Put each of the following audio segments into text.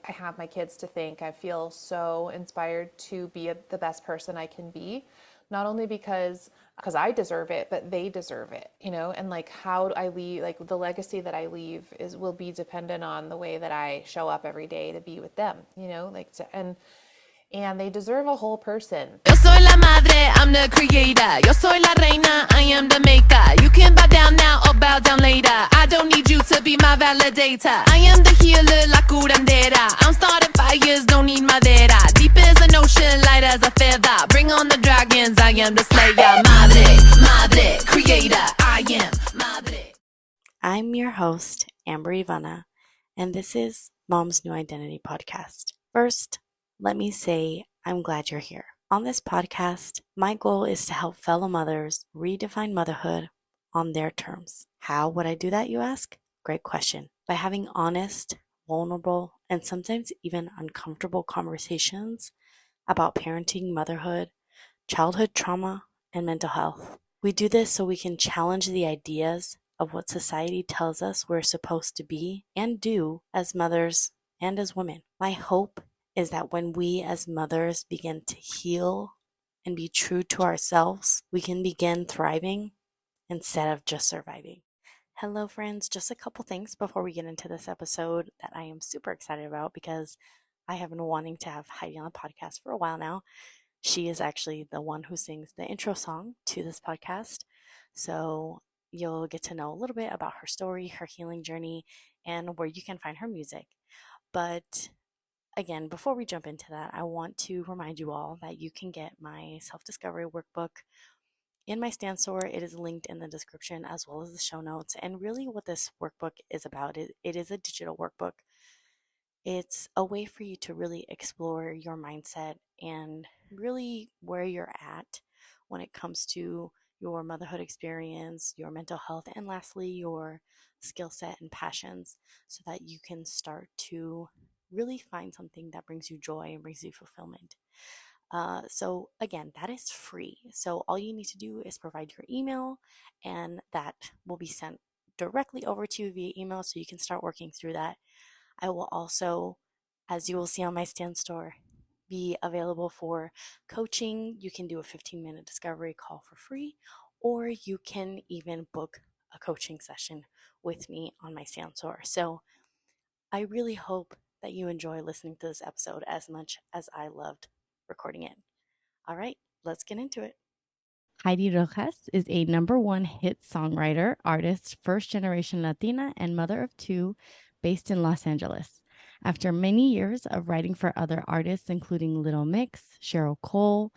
I have my kids to thank. I feel so inspired to be the best person I can be, not only because I deserve it, but they deserve it, you know. And like, how I leave, like the legacy that I leave will be dependent on the way that I show up every day to be with them, you know, like and they deserve a whole person. Yo soy la madre, I'm the creator. Yo soy la reina, I am the maker. You can bow down now or bow down later. I don't need you to be my validator. I am the healer, la curandera. I'm starting fires, don't need madera. Deep as an ocean, light as a feather. Bring on the dragons, I am the slayer. Madre, madre, creator, I am madre. I'm your host, Amber Ivana, and this is Mom's New Identity podcast. First, let me say I'm glad you're here. On this podcast, my goal is to help fellow mothers redefine motherhood on their terms. How would I do that, you ask? Great question. By having honest, vulnerable, and sometimes even uncomfortable conversations about parenting, motherhood, childhood trauma, and mental health. We do this so we can challenge the ideas of what society tells us we're supposed to be and do as mothers and as women. My hope is that when we as mothers begin to heal and be true to ourselves, we can begin thriving instead of just surviving. Hello, friends. Just a couple things before we get into this episode that I am super excited about because I have been wanting to have Heidi on the podcast for a while now. She is actually the one who sings the intro song to this podcast. So you'll get to know a little bit about her story, her healing journey, and where you can find her music. But again, before we jump into that, I want to remind you all that you can get my self-discovery workbook in my Stan store. It is linked in the description as well as the show notes. And really what this workbook is about, it is a digital workbook. It's a way for you to really explore your mindset and really where you're at when it comes to your motherhood experience, your mental health, and lastly, your skill set and passions so that you can start to really find something that brings you joy and brings you fulfillment. So again, that is free. So all you need to do is provide your email and that will be sent directly over to you via email so you can start working through that. I will also, as you will see on my Stan store, be available for coaching. You can do a 15-minute discovery call for free, or you can even book a coaching session with me on my Stan store. So I really hope that you enjoy listening to this episode as much as I loved recording it. All right, let's get into it. Heidi Rojas is a #1 hit songwriter, artist, first-generation Latina, and mother of 2 based in Los Angeles. After many years of writing for other artists, including Little Mix, Cheryl Cole,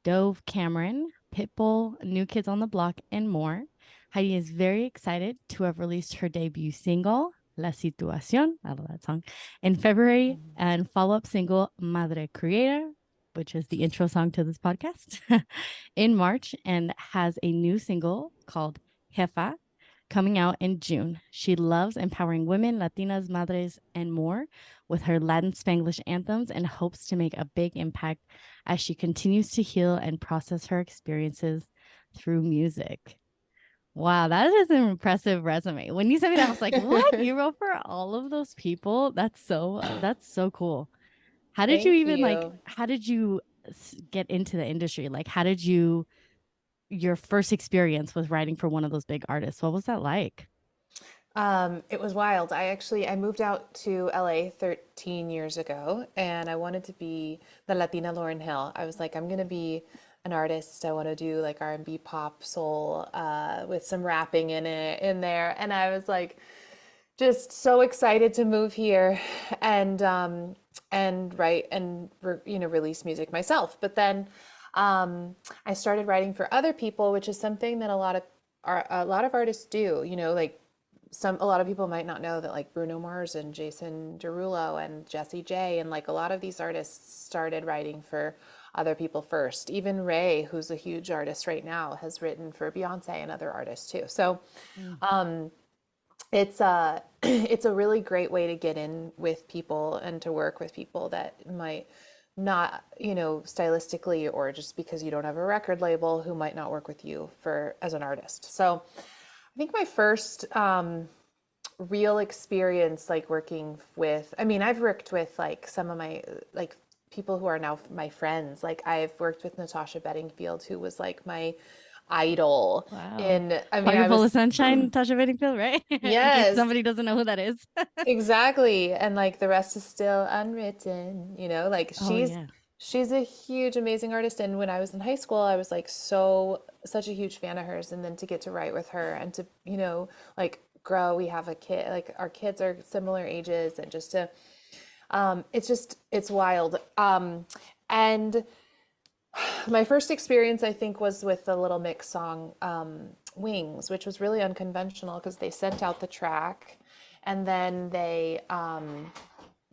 Dove Cameron, Pitbull, New Kids on the Block, and more, Heidi is very excited to have released her debut single, La Situación, I love that song, in February, and follow-up single, Madre Creator, which is the intro song to this podcast, in March, and has a new single called Jefa coming out in June. She loves empowering women, Latinas, madres, and more with her Latin Spanglish anthems and hopes to make a big impact as she continues to heal and process her experiences through music. Wow, that is an impressive resume. When you sent me that, I was like, what? You wrote for all of those people? That's so cool. How did you even how did you get into the industry? Like, how did your first experience with writing for one of those big artists? What was that like? It was wild. I moved out to LA 13 years ago and I wanted to be the Latina Lauryn Hill. I was like, I'm going to be an artist. I want to do like R&B, pop, soul, with some rapping in there. And I was like, just so excited to move here and write and release music myself. But then I started writing for other people, which is something that a lot of artists do. You know, like a lot of people might not know that like Bruno Mars and Jason Derulo and Jessie J and like a lot of these artists started writing for other people first. Even Ray, who's a huge artist right now, has written for Beyonce and other artists too. So it's a really great way to get in with people and to work with people that might not, stylistically or just because you don't have a record label, who might not work with you as an artist. So I think my first real experience, like working with, I mean, I've worked with like some of my like people who are now my friends. Like I've worked with Natasha Bedingfield, who was like my idol. Wow. And I mean, I Pocket full of was, sunshine, Tasha Bedingfield, right? In case yes, somebody doesn't know who that is. exactly. And like the rest is still unwritten, you know, like Oh yeah. she's a huge, amazing artist. And when I was in high school, I was like such a huge fan of hers. And then to get to write with her and to, you know, like grow, we have a kid, like our kids are similar ages, and just to, it's wild. And my first experience, I think, was with the Little Mix song, Wings, which was really unconventional because they sent out the track and then they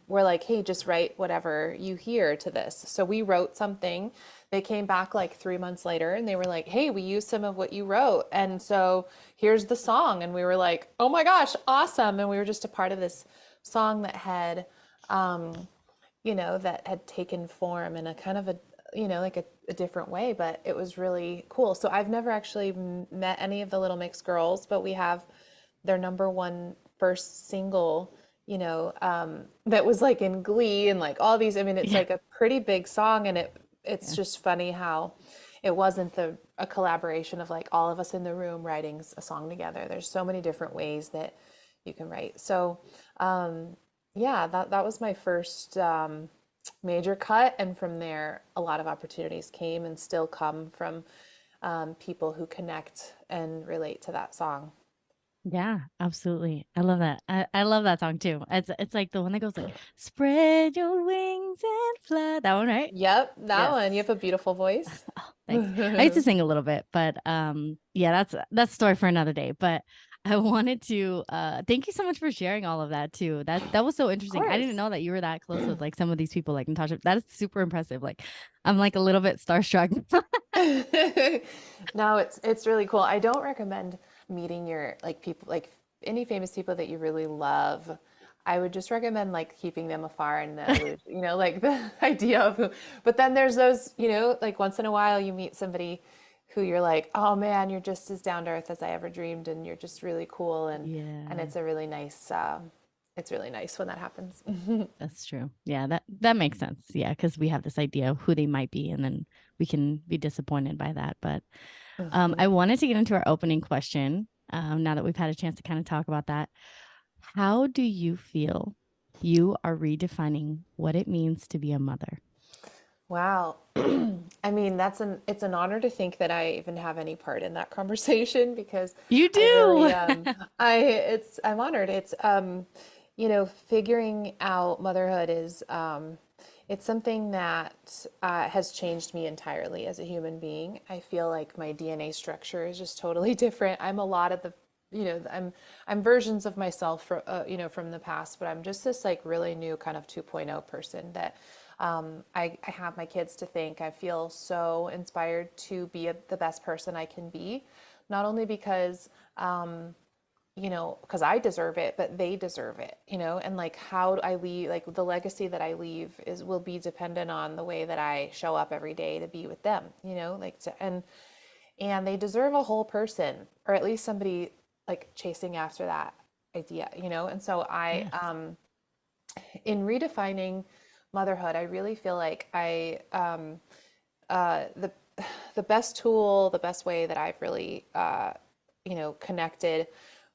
were like, hey, just write whatever you hear to this. So we wrote something. They came back like 3 months later and they were like, hey, we used some of what you wrote. And so here's the song. And we were like, oh my gosh, awesome. And we were just a part of this song that had, you know, that had taken form in a kind of a, you know, like a different way, but it was really cool. So I've never actually met any of the Little Mix girls, but we have their number one first single, you know, that was like in Glee and like all these, I mean, it's Yeah. like a pretty big song, and it's just funny how it wasn't a collaboration of like all of us in the room writing a song together. There's so many different ways that you can write. So, yeah, that was my first major cut, and from there, a lot of opportunities came and still come from people who connect and relate to that song. Yeah, absolutely. I love that. I love that song too. It's like the one that goes like spread your wings and fly. That one, right? Yep, that Yes. one. You have a beautiful voice. Oh, thanks. I used to sing a little bit, but yeah, that's a story for another day. But I wanted to thank you so much for sharing all of that too. That was so Of interesting. I didn't course. know that you were that close with like some of these people like Natasha. That is super impressive. Like I'm like a little bit starstruck. No, it's really cool. I don't recommend meeting your like people like any famous people that you really love. I would just recommend like keeping them afar and the illusion, you know, like the idea of who. But then there's those, you know, like once in a while you meet somebody who you're like, oh man, you're just as down to earth as I ever dreamed, and you're just really cool, and Yeah. it's really nice when that happens. That's true. Yeah, that makes sense. Yeah, because we have this idea of who they might be, and then we can be disappointed by that. But I wanted to get into our opening question. Now that we've had a chance to kind of talk about that, how do you feel you are redefining what it means to be a mother? Wow. I mean, it's an honor to think that I even have any part in that conversation, because You I really do. I'm honored. It's you know, figuring out motherhood is it's something that has changed me entirely as a human being. I feel like my DNA structure is just totally different. I'm a lot of the, you know, I'm versions of myself from you know, from the past, but I'm just this like really new kind of 2.0 person that I have my kids to thank. I feel so inspired to be the best person I can be, not only because you know, because I deserve it, but they deserve it, you know, and like how I leave, like the legacy that I leave will be dependent on the way that I show up every day to be with them, you know, like and they deserve a whole person, or at least somebody like chasing after that idea, you know. And so Yes. in redefining motherhood, I really feel like the best tool, the best way that I've really you know, connected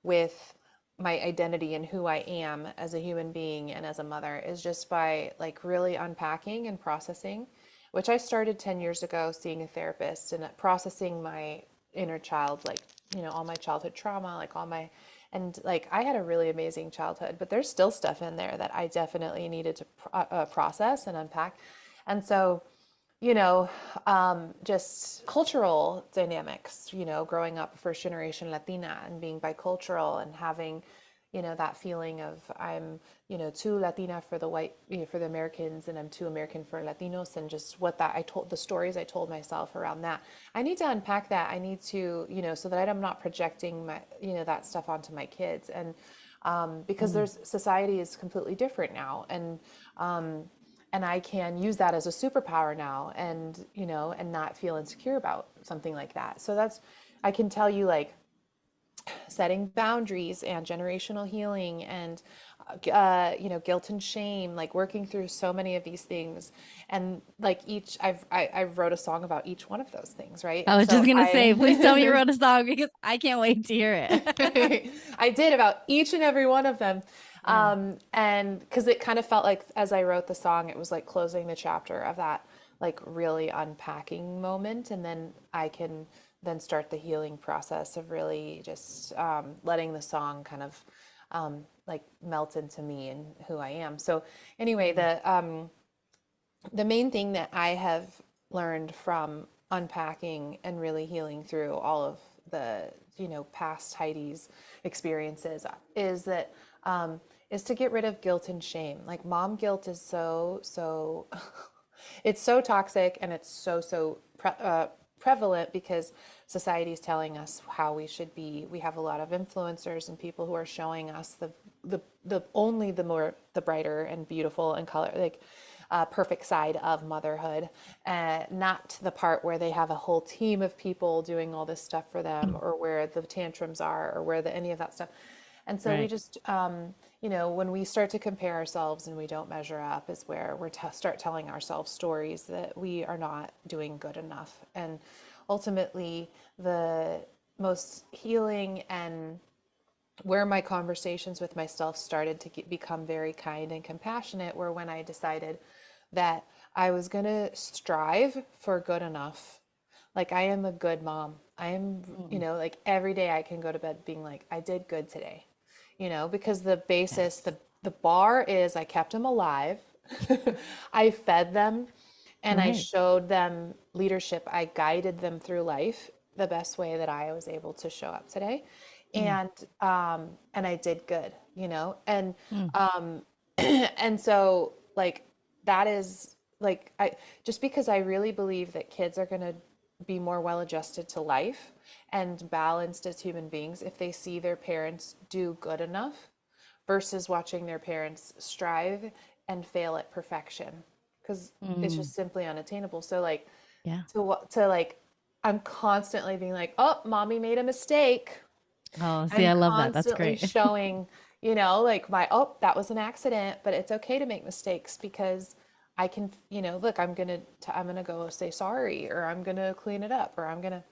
with my identity and who I am as a human being and as a mother is just by like really unpacking and processing, which I started 10 years ago, seeing a therapist and processing my inner child, like, you know, all my childhood trauma, like all my, and like I had a really amazing childhood, but there's still stuff in there that I definitely needed to process and unpack. And so, you know, just cultural dynamics, you know, growing up first generation Latina and being bicultural and having, you know, that feeling of I'm, you know, too Latina for the white, you know, for the Americans, and I'm too American for Latinos, and just what that I told, the stories I told myself around that. I need to unpack that. I need to, you know, so that I'm not projecting my, you know, that stuff onto my kids. And because Mm. there's society is completely different now, and I can use that as a superpower now, and you know, and not feel insecure about something like that. So that's, I can tell you like setting boundaries and generational healing and guilt and shame, like working through so many of these things. And like I wrote a song about each one of those things, right? I And was just so gonna say, please tell me you I wrote a song because I can't wait to hear it. I did about each and every one of them. Yeah. And because it kind of felt like as I wrote the song, it was like closing the chapter of that like really unpacking moment. And then I can then start the healing process of really just letting the song kind of like melt into me and who I am. So anyway, the main thing that I have learned from unpacking and really healing through all of the past Heidi's experiences is to get rid of guilt and shame. Like mom guilt is so it's so toxic, and it's so prevalent because society is telling us how we should be. We have a lot of influencers and people who are showing us the only the brighter and beautiful and color like perfect side of motherhood, not the part where they have a whole team of people doing all this stuff for them, or where the tantrums are, or where any of that stuff. And so we just, when we start to compare ourselves and we don't measure up, is where we start telling ourselves stories that we are not doing good enough. And ultimately, the most healing and where my conversations with myself started to become very kind and compassionate were when I decided that I was going to strive for good enough. Like I am a good mom. I am, like every day I can go to bed being like, I did good today, because the basis, the bar is I kept them alive. I fed them and I showed them leadership. I guided them through life the best way that I was able to show up today. And I did good, and and so like that is like I just because I really believe that kids are going to be more well adjusted to life and balanced as human beings if they see their parents do good enough versus watching their parents strive and fail at perfection, because it's just simply unattainable. So like to like I'm constantly being like, oh, mommy made a mistake. Oh, see, I'm I love that. That's constantly great. showing, like that was an accident, but it's okay to make mistakes because I can, look, I'm gonna go say sorry, or I'm gonna clean it up, or I'm gonna.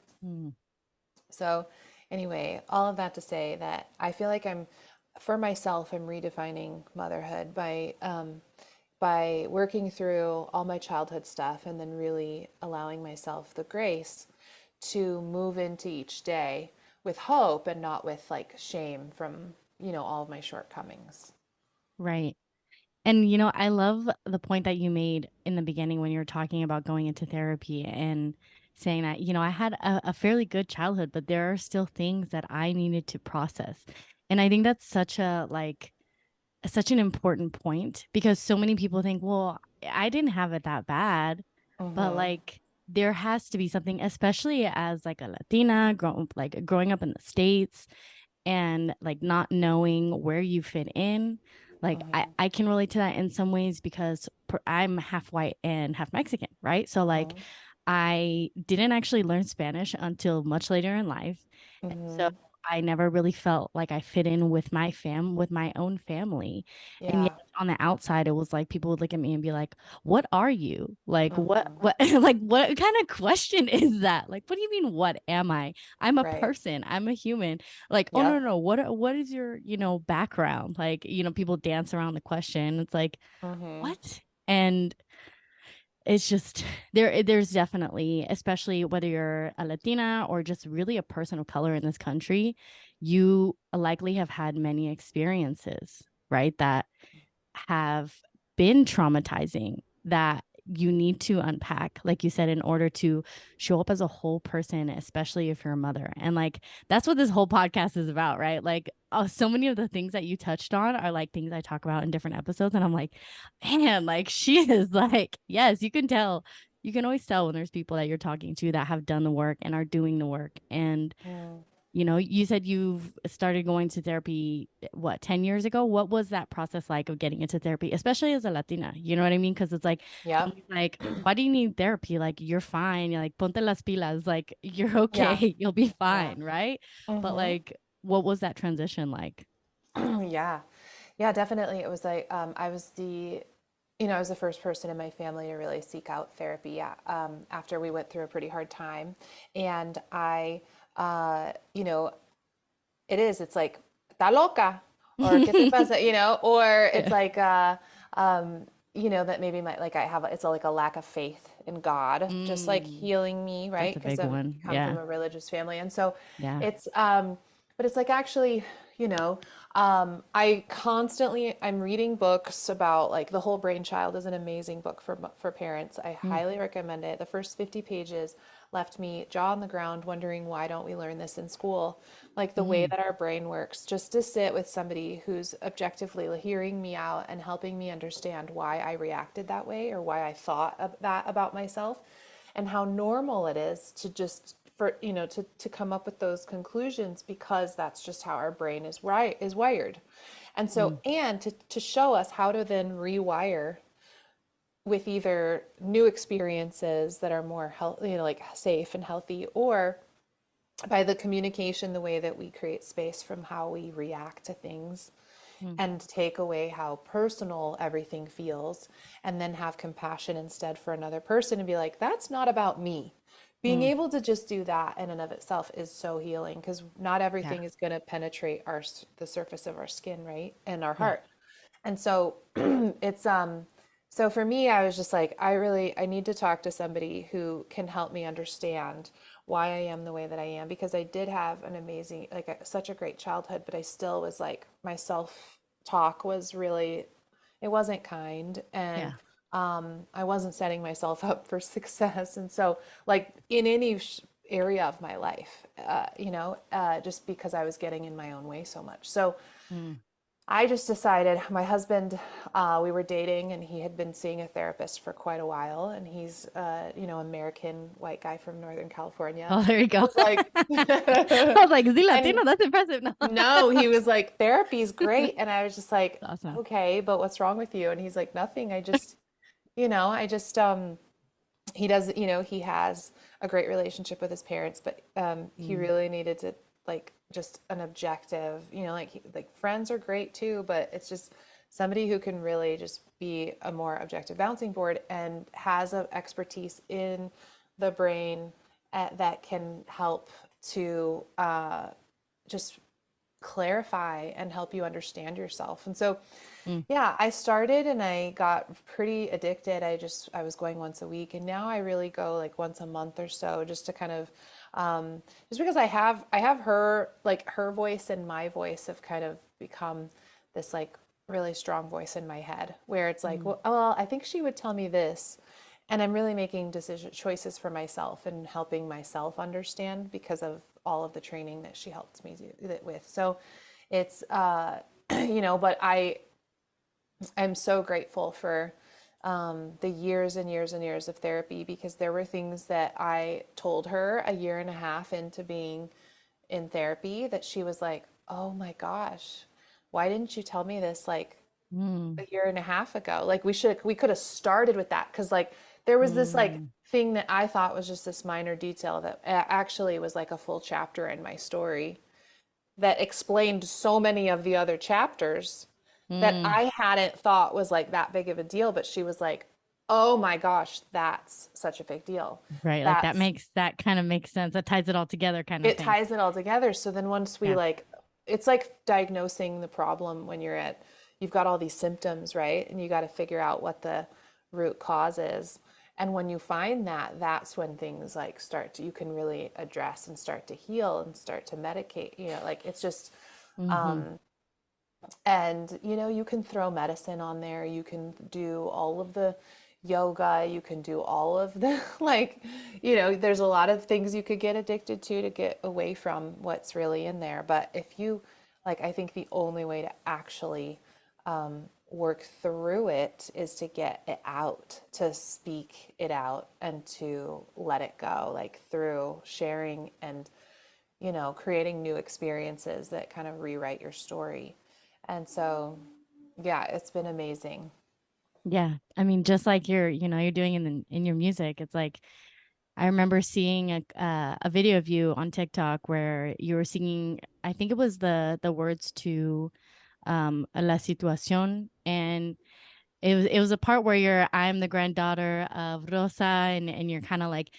So anyway, all of that to say that I feel like for myself, I'm redefining motherhood by working through all my childhood stuff and then really allowing myself the grace to move into each day with hope and not with like shame from, all of my shortcomings. Right. And, I love the point that you made in the beginning when you were talking about going into therapy and saying that, I had a fairly good childhood, but there are still things that I needed to process. And I think that's such an important point, because so many people think, well, I didn't have it that bad, but Mm-hmm. like there has to be something, especially as like a Latina growing up in the States and like not knowing where you fit in. Like I, Mm-hmm. I can relate to that in some ways because I'm half white and half Mexican, right? So like Mm-hmm. I didn't actually learn Spanish until much later in life. And so Mm-hmm. I never really felt like I fit in with with my own family. And yet Yeah. on the outside, it was like people would look at me and be like, what are you? Like, Mm-hmm. like, what kind of question is that? Like, what do you mean, what am I? I'm a Right. person. I'm a human. Like, oh, no, Yep. no. What is your, background? Like, people dance around the question. It's like, Mm-hmm. what? And it's just there's definitely, especially whether you're a Latina or just really a person of color in this country, you likely have had many experiences, right, that have been traumatizing, that you need to unpack, like you said, in order to show up as a whole person, especially if you're a mother. And like that's what this whole podcast is about, right? Like so many of the things that you touched on are like things I talk about in different episodes, and I'm like, man, like she is like, yes, you can tell, you can always tell when there's people that you're talking to that have done the work and are doing the work. And Mm. you said you've started going to therapy, what, 10 years ago? What was that process like of getting into therapy, especially as a Latina? You know what I mean? Because it's like, Yep. like, why do you need therapy? Like, you're fine. You're like, ponte las pilas. Like, you're Yeah. okay. You'll be Yeah. fine. Right. But Mm-hmm. like, what was that transition like? Yeah. Yeah, definitely. It was like I was I was the first person in my family to really seek out therapy after we went through a pretty hard time. And I, it's like, está loca, or ¿qué te pasa? Or it's Yeah. like, that maybe it's like a lack of faith in God, just like Mm, healing me, right? that's a Because big I one. come from Yeah. a religious family. And so Yeah. it's, but it's like actually, I'm reading books about like The Whole Brain Child is an amazing book for parents. I Mm, highly recommend it. The first 50 pages left me jaw on the ground wondering, why don't we learn this in school? Like the way mm, that our brain works, just to sit with somebody who's objectively hearing me out and helping me understand why I reacted that way or why I thought that about myself, and how normal it is to just for to come up with those conclusions, because that's just how our brain is wired. And so, mm, and to show us how to then rewire with either new experiences that are more healthy, like safe and healthy, or by the communication, the way that we create space from how we react to things, mm, and take away how personal everything feels, and then have compassion instead for another person and be like, that's not about me. Being mm. able to just do that in and of itself is so healing, because not Yeah. everything is going to penetrate the surface of our skin, right? And our Yeah. heart. And so it's so for me, I was just like, I need to talk to somebody who can help me understand why I am the way that I am, because I did have an amazing, such a great childhood, but I still was like, my self talk was really, it wasn't kind, and Yeah. I wasn't setting myself up for success. And so, like in any area of my life, just because I was getting in my own way so much. So Mm. I just decided, my husband, we were dating, and he had been seeing a therapist for quite a while. And he's, American white guy from Northern California. Oh, there you I go. was like, I was like, is he and Latino? That's impressive. No. no, he was like, therapy's great. And I was just like, Awesome. okay, but what's wrong with you? And he's like, nothing. He does, he has a great relationship with his parents, but he Mm, really needed to, like, just an objective, like friends are great too, but it's just somebody who can really just be a more objective bouncing board, and has an expertise in the brain that can help to just clarify and help you understand yourself. And so, mm. yeah, I started and I got pretty addicted. I was going once a week, and now I really go like once a month or so, just to kind of just because I have her, like her voice and my voice have kind of become this like really strong voice in my head, where it's like, Mm. well, I think she would tell me this, and I'm really making choices for myself and helping myself understand, because of all of the training that she helped me do that with. So it's but I'm so grateful for the years and years and years of therapy, because there were things that I told her a year and a half into being in therapy that she was like, oh my gosh, why didn't you tell me this like Mm. a year and a half ago? Like we could have started with that, because like there was this like Mm. thing that I thought was just this minor detail that actually was like a full chapter in my story, that explained so many of the other chapters, that Mm. I hadn't thought was like that big of a deal. But she was like, oh my gosh, that's such a big deal. Right. Like That's that kind of makes sense. That ties it all together kind of It thing. ties it all together. So then once we Yeah. like, it's like diagnosing the problem when you've got all these symptoms, right? And you got to figure out what the root cause is. And when you find that, that's when things like you can really address and start to heal and start to medicate, like it's just, Mm-hmm. um, and you can throw medicine on there, you can do all of the yoga, you can do all of the like, there's a lot of things you could get addicted to get away from what's really in there. But if you like, I think the only way to actually work through it is to get it out, to speak it out, and to let it go, like through sharing and creating new experiences that kind of rewrite your story. And so, yeah, it's been amazing. Yeah. I mean, just like you're doing in your music, it's like I remember seeing a video of you on TikTok where you were singing, I think it was the words to La Situación, and it was a part where I'm the granddaughter of Rosa, and you're kind of like,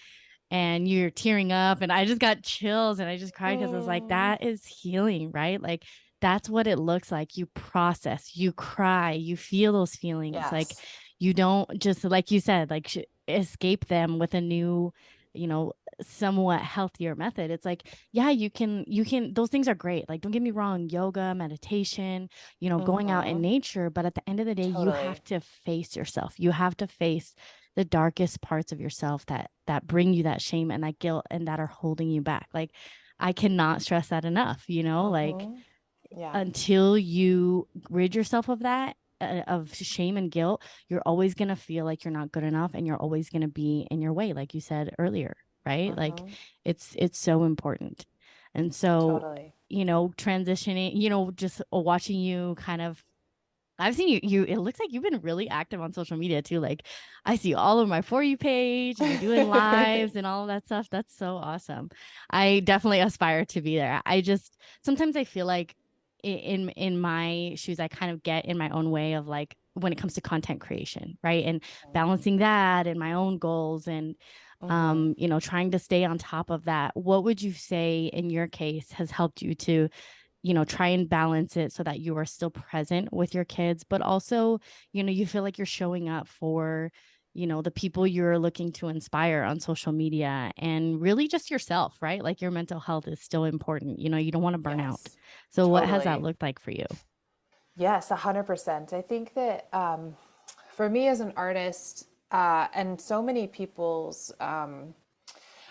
and you're tearing up, and I just got chills and I just cried because I was like, Mm, that is healing, right? Like that's what it looks like. You process, you cry, you feel those feelings. Like yes, you don't just, like you said, like escape them with a new, you know, somewhat healthier method. It's like, yeah, you can those things are great. Like don't get me wrong, yoga, meditation, going out in mm-hmm, nature, but at the end of the day, you have totally. to face yourself. You have to face the darkest parts of yourself that bring you that shame and that guilt and that are holding you back. Like I cannot stress that enough, like Mm-hmm. Yeah, until you rid yourself of that, of shame and guilt, you're always going to feel like you're not good enough and you're always going to be in your way, like you said earlier, right? Like mm-hmm, it's so important. And so, totally. transitioning, just watching you kind of, I've seen you it looks like you've been really active on social media too. Like I see all of my For You page and you're doing lives and all of that stuff. That's so awesome. I definitely aspire to be there. I just sometimes I feel like in my shoes, I kind of get in my own way of like when it comes to content creation, right? And balancing that and my own goals and Mm-hmm. trying to stay on top of that. What would you say in your case has helped you to try and balance it so that you are still present with your kids, but also, you feel like you're showing up for, the people you're looking to inspire on social media and really just yourself, right? Like your mental health is still important. You don't want to burn out. Yes, So what has that totally. looked like for you? Yes, 100%. I think that for me as an artist, and so many people's,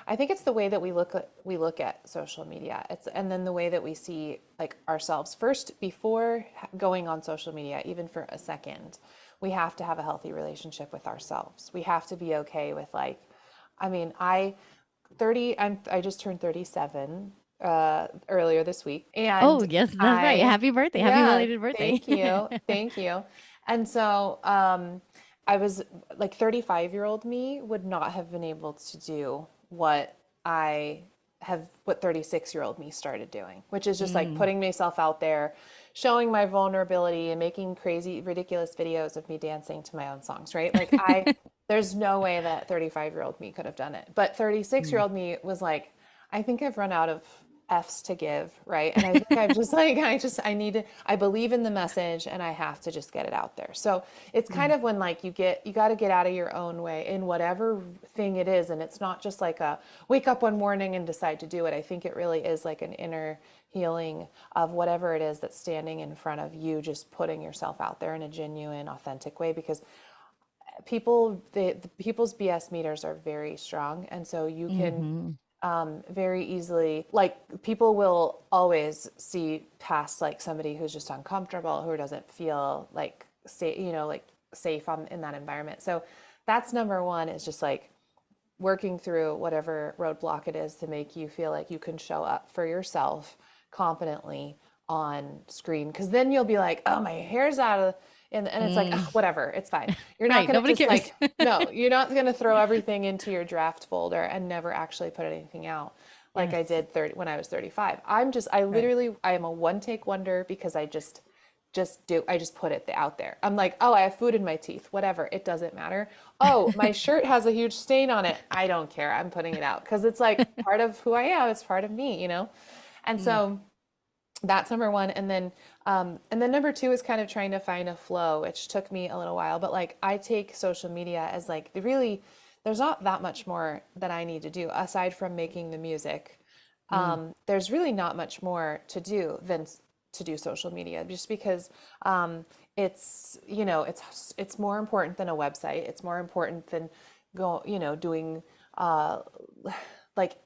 I think it's the way that we look at social media. It's and then the way that we see like ourselves first before going on social media, even for a second. We have to have a healthy relationship with ourselves. We have to be okay with like, I mean, I just turned 37 earlier this week, Oh, and yes, that's right. I Happy birthday. Happy yeah, belated birthday. thank you, thank you. And so I was like 35-year-old me would not have been able to do I what 36-year-old me started doing, which is just like Mm. putting myself out there, showing my vulnerability and making crazy, ridiculous videos of me dancing to my own songs, right? Like there's no way that 35-year-old me could have done it. But 36-year-old me was like, I think I've run out of F's to give, right? And I think I've just like, I need to, I believe in the message and I have to just get it out there. So it's kind Mm. of when like you got to get out of your own way in whatever thing it is. And it's not just like a wake up one morning and decide to do it. I think it really is like an inner healing of whatever it is that's standing in front of you, just putting yourself out there in a genuine, authentic way because the people's BS meters are very strong. And so you can Mm-hmm. very easily, like people will always see past like somebody who's just uncomfortable, who doesn't feel like safe, like safe in that environment. So that's number one is just like working through whatever roadblock it is to make you feel like you can show up for yourself confidently on screen. Cause then you'll be like, oh, my hair's out of, and it's like, Mm. oh, whatever, it's fine. You're not Right. going to Nobody just cares. like, no, you're not going to throw everything into your draft folder and never actually put anything out like I Yes. did when I was 35. Right. I am a one take wonder because I just put it out there. I'm like, oh, I have food in my teeth, whatever. It doesn't matter. Oh, my shirt has a huge stain on it. I don't care. I'm putting it out because it's like part of who I am. It's part of me. And Mm. so that's number one. And then number two is kind of trying to find a flow, which took me a little while. But like I take social media as like really, there's not that much more that I need to do aside from making the music. Mm. There's really not much more to do than to do social media, just because it's more important than a website. It's more important than doing uh, like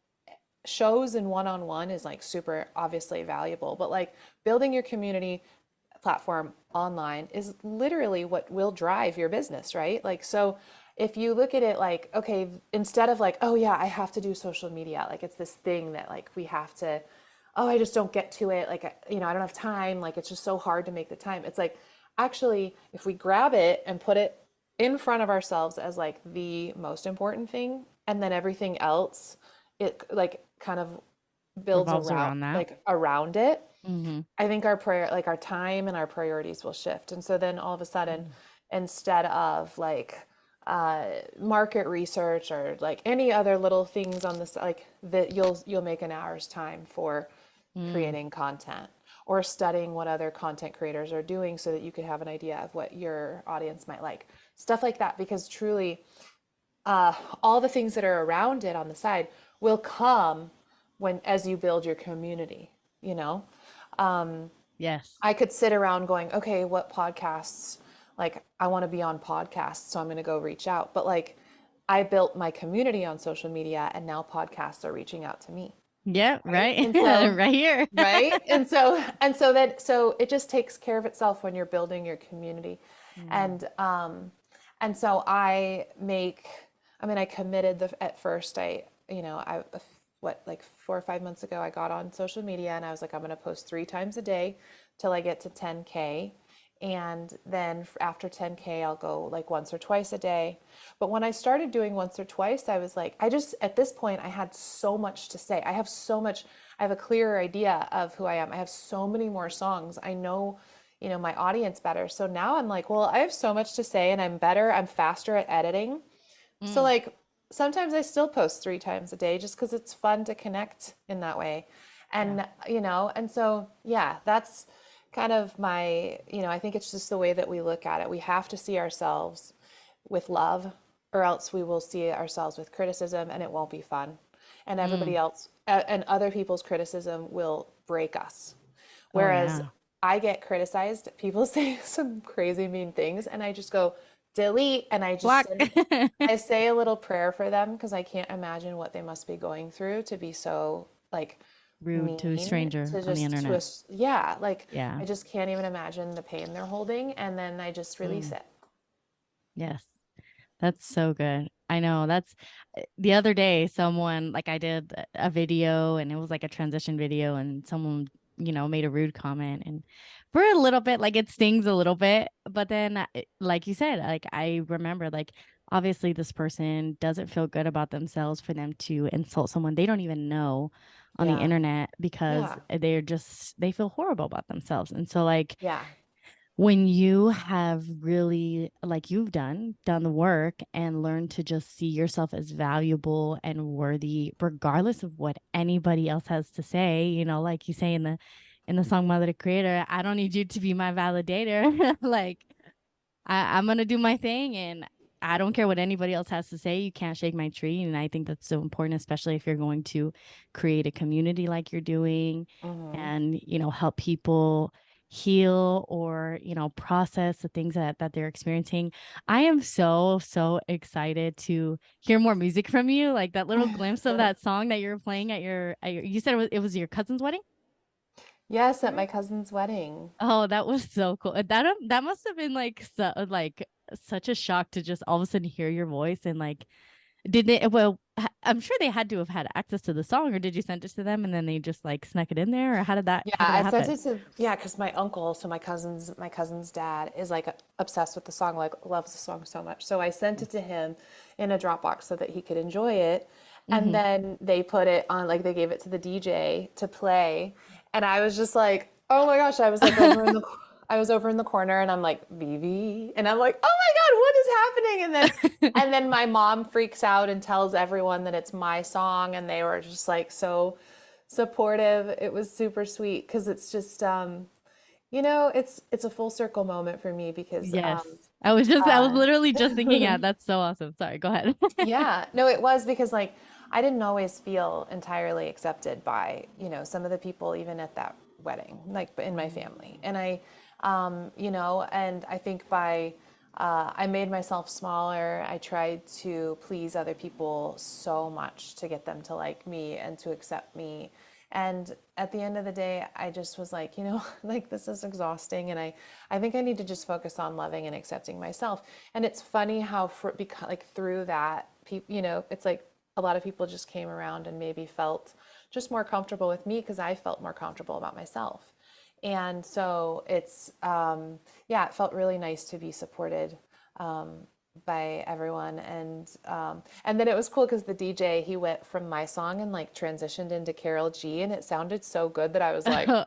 shows and one-on-one is like super obviously valuable, but like building your community platform online is literally what will drive your business, right? Like, so if you look at it like, okay, instead of like, oh yeah, I have to do social media, like it's this thing that like we have to, oh, I just don't get to it. Like, I don't have time. Like, it's just so hard to make the time. It's like, actually, if we grab it and put it in front of ourselves as like the most important thing, and then everything else, it like kind of builds Revolves around around that. like around it. Mm-hmm. I think our time and our priorities will shift. And so then all of a sudden, instead of like market research or like any other little things on this, like that you'll make an hour's time for creating content or studying what other content creators are doing so that you could have an idea of what your audience might like. Stuff like that, because truly all the things that are around it on the side will come as you build your community, you know? Yes. I could sit around going, okay, what podcasts, like I want to be on podcasts, so I'm going to go reach out. But like I built my community on social media and now podcasts are reaching out to me. Yeah, Right. right. And so, Right here. right. So it just takes care of itself when you're building your community. And so I committed at first, like 4 or 5 months ago, I got on social media and I was like, I'm going to post 3 times a day till I get to 10K. And then after 10K, I'll go like once or twice a day. But when I started doing once or twice, I was like, at this point, I had so much to say. I have a clearer idea of who I am. I have so many more songs. I know, my audience better. So now I'm like, well, I have so much to say and I'm faster at editing. So like sometimes I still post 3 times a day just because it's fun to connect in that way. And, and so, yeah, that's kind of I think it's just the way that we look at it. We have to see ourselves with love or else we will see ourselves with criticism and it won't be fun. And everybody else and other people's criticism will break us. Whereas I get criticized, people say some crazy mean things and I just go, delete, and I just I say a little prayer for them because I can't imagine what they must be going through to be so like Rude to a stranger on the internet. I just can't even imagine the pain they're holding, and then I just release it. Yes, that's so good. I know that's the other day someone, like I did a video and it was like a transition video and someone made a rude comment, and for a little bit, like it stings a little bit, but then like you said, like I remember, like obviously this person doesn't feel good about themselves for them to insult someone they don't even know on the internet because they feel horrible about themselves. And so like when you have really, like you've done the work and learned to just see yourself as valuable and worthy, regardless of what anybody else has to say, like you say in the song Madre Creator, I don't need you to be my validator. Like I'm going to do my thing and I don't care what anybody else has to say. You can't shake my tree. And I think that's so important, especially if you're going to create a community like you're doing and, help people heal or, process the things that they're experiencing. I am so, so excited to hear more music from you. Like that little glimpse of that song that you're playing at you said it was your cousin's wedding? Yes, at my cousin's wedding. Oh, that was so cool. That must have been like such a shock to just all of a sudden hear your voice and like I'm sure they had to have had access to the song, or did you send it to them and then they just like snuck it in there, or how did that happen? Sent it to because my uncle, so my cousin's dad is like obsessed with the song, like loves the song so much. So I sent it to him in a Dropbox so that he could enjoy it. And then they put it on, like they gave it to the DJ to play. And I was just like, oh my gosh, I was like over in the corner and I'm like, Vivi. And I'm like, oh my God, what is happening? And then my mom freaks out and tells everyone that it's my song. And they were just like so supportive. It was super sweet because it's just, it's a full circle moment for me because I was literally just thinking, that's so awesome. Sorry, go ahead. Yeah, no, it was because like I didn't always feel entirely accepted by, some of the people even at that wedding, like in my family. And I, and I think I made myself smaller. I tried to please other people so much to get them to like me and to accept me. And at the end of the day, I just was like, like this is exhausting. And I think I need to just focus on loving and accepting myself. And it's funny how through that, it's like a lot of people just came around and maybe felt just more comfortable with me because I felt more comfortable about myself. And so it's, it felt really nice to be supported by everyone. And then it was cool because the DJ, he went from my song and like transitioned into Carol G, and it sounded so good that I was like, Oh,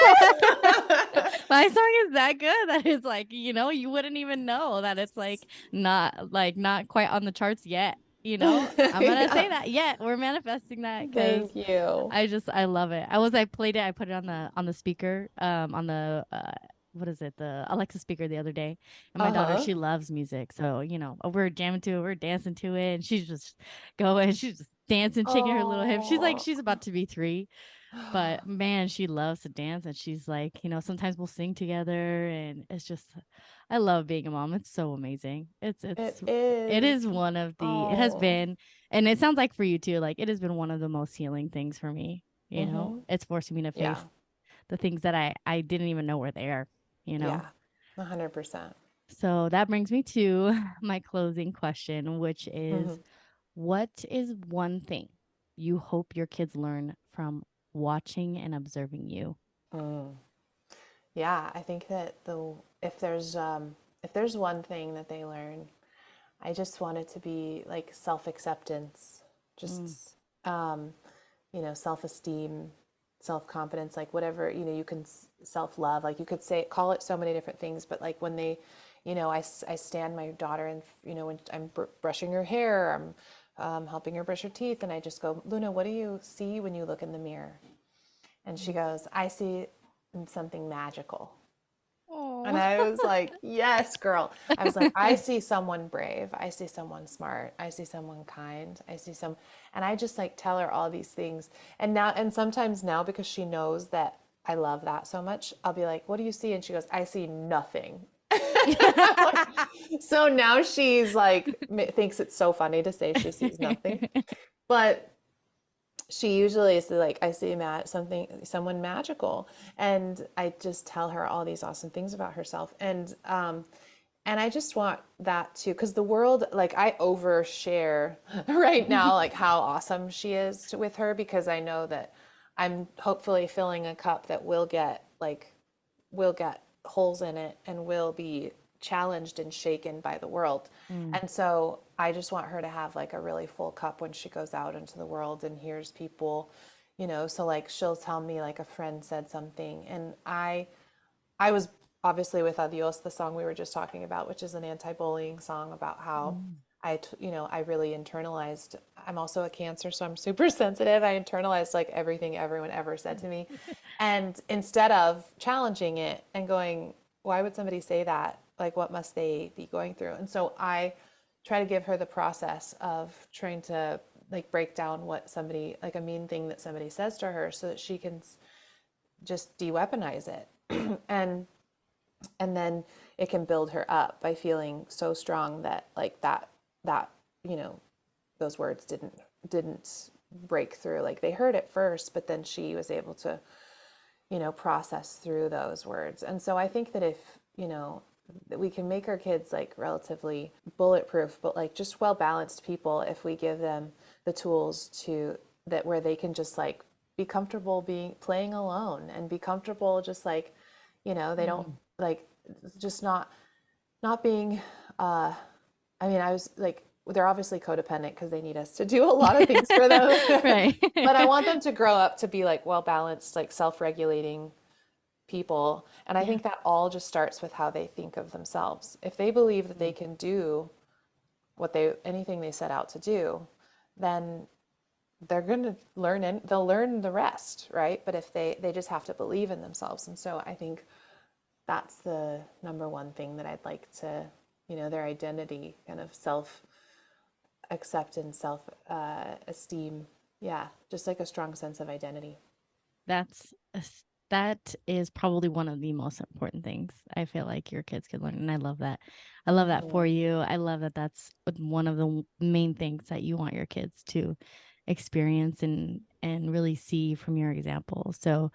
okay. my song is that good that it's like, you wouldn't even know that it's like not quite on the charts yet. I'm gonna say Yeah. that yet. We're manifesting that because Thank you. I love it. I played it. I put it on the speaker, on the what is it? The Alexa speaker the other day. And my daughter, Uh-huh. she loves music. So, we're jamming to it, we're dancing to it, and she's just going, she's just dancing, shaking her little hips. Oh. She's about to be 3, but man, she loves to dance, and she's like, sometimes we'll sing together, and it's just I love being a mom. It's so amazing. It It is. is one of it has Oh. been, and it sounds like for you too, like it has been one of the most healing things for me. Mm-hmm. It's forcing me to Yeah. face the things that I didn't even know were there, you know. Yeah. 100%. So that brings me to my closing question, which Mm-hmm. is, what is one thing you hope your kids learn from watching and observing you? Mm. Yeah, I think that if there's one thing that they learn, I just want it to be like self-acceptance, Mm, just self-esteem, self-confidence, like whatever, you can self-love, like you could say call it so many different things, but like when they, I stand my daughter and when I'm brushing her hair, I'm helping her brush her teeth, and I just go, Luna, what do you see when you look in the mirror? And she goes, I see something magical. And oh. I was like, yes, girl. I was like, I see someone brave. I see someone smart. I see someone kind. And I just like tell her all these things. And sometimes now, because she knows that I love that so much, I'll be like, what do you see? And she goes, I see nothing. So now she's like, thinks it's so funny to say she sees nothing. But she usually is like, I see someone magical, and I just tell her all these awesome things about herself, and I just want that too, because the world, like, I overshare right now, like how awesome she is with her, because I know that I'm hopefully filling a cup that will get holes in it and will be challenged and shaken by the world. Mm, And so I just want her to have like a really full cup when she goes out into the world and hears people, so like she'll tell me like a friend said something, and I was obviously with Adios, the song we were just talking about, which is an anti-bullying song about how mm. I really internalized. I'm also a Cancer, so I'm super sensitive. I internalized like everything everyone ever said to me. And instead of challenging it and going, why would somebody say that? Like, what must they be going through? And so I try to give her the process of trying to like break down what somebody, like a mean thing that somebody says to her, so that she can just de-weaponize it. and and then it can build her up by feeling so strong that like that you know those words didn't break through. Like, they hurt at first, but then she was able to process through those words. And so I think that if that we can make our kids like relatively bulletproof, but like just well balanced people, if we give them the tools to that, where they can just like be comfortable being playing alone, and be comfortable just like they don't Mm. like just not being I mean, I was like, they're obviously codependent because they need us to do a lot of things for them. Right. But I want them to grow up to be like well balanced, like self-regulating people. And I Yeah. think that all just starts with how they think of themselves. If they believe that they Mm. can do anything they set out to do, then they're going to learn, and they'll learn the rest, right? But if they just have to believe in themselves. And so I think that's the number one thing that I'd like to, their identity, kind of self acceptance, self esteem. Yeah, just like a strong sense of identity. That's that is probably one of the most important things I feel like your kids could learn, and I love that. I love that for Mm-hmm. you. I love that that's one of the main things that you want your kids to experience and really see from your example. So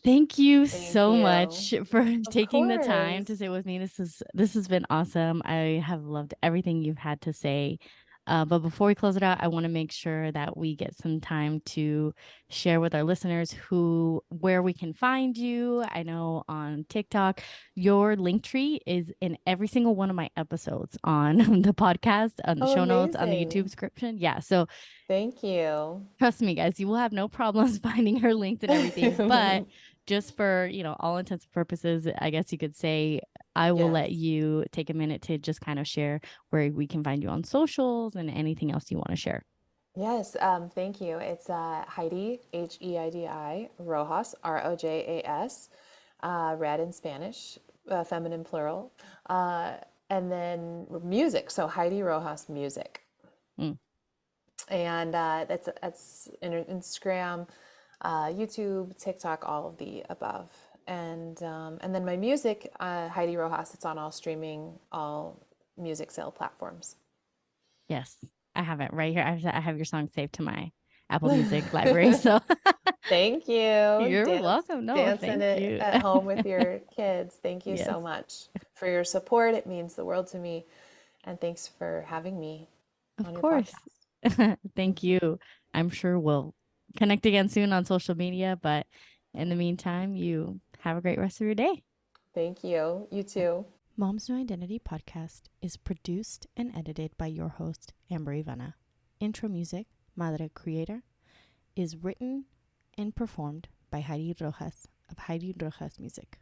thank you Thank so you. much for Of taking the time to course. sit with me. This has been awesome. I have loved everything you've had to say. But before we close it out, I want to make sure that we get some time to share with our listeners where we can find you. I know on TikTok, your link tree is in every single one of my episodes on the podcast, on the Oh, show notes, on the YouTube amazing. description. Yeah. So Thank you. trust me, guys, you will have no problems finding her links and everything. But just for, all intents and purposes, I guess you could say, I will Yes. let you take a minute to just kind of share where we can find you on socials and anything else you want to share. Yes, thank you. It's Heidi, Heidi Rojas, Rojas, red in Spanish, feminine plural, and then music. So Heidi Rojas Music, Mm. and that's Instagram, YouTube, TikTok, all of the above, and then my music, Heidi Rojas. It's on all music sale platforms. Yes, I have it right here. I have your song saved to my Apple Music library. So Thank you. you're welcome. No, Dancing thank it you. at home with your kids. Thank you Yes, so much for your support. It means the world to me. And thanks for having me of on your course. podcast. Thank you. I'm sure we'll connect again soon on social media. But in the meantime, you have a great rest of your day. Thank you. You too. Mom's New Identity podcast is produced and edited by your host, Amber Ivana. Intro music, Madre Creator, is written and performed by Heidi Rojas of Heidi Rojas Music.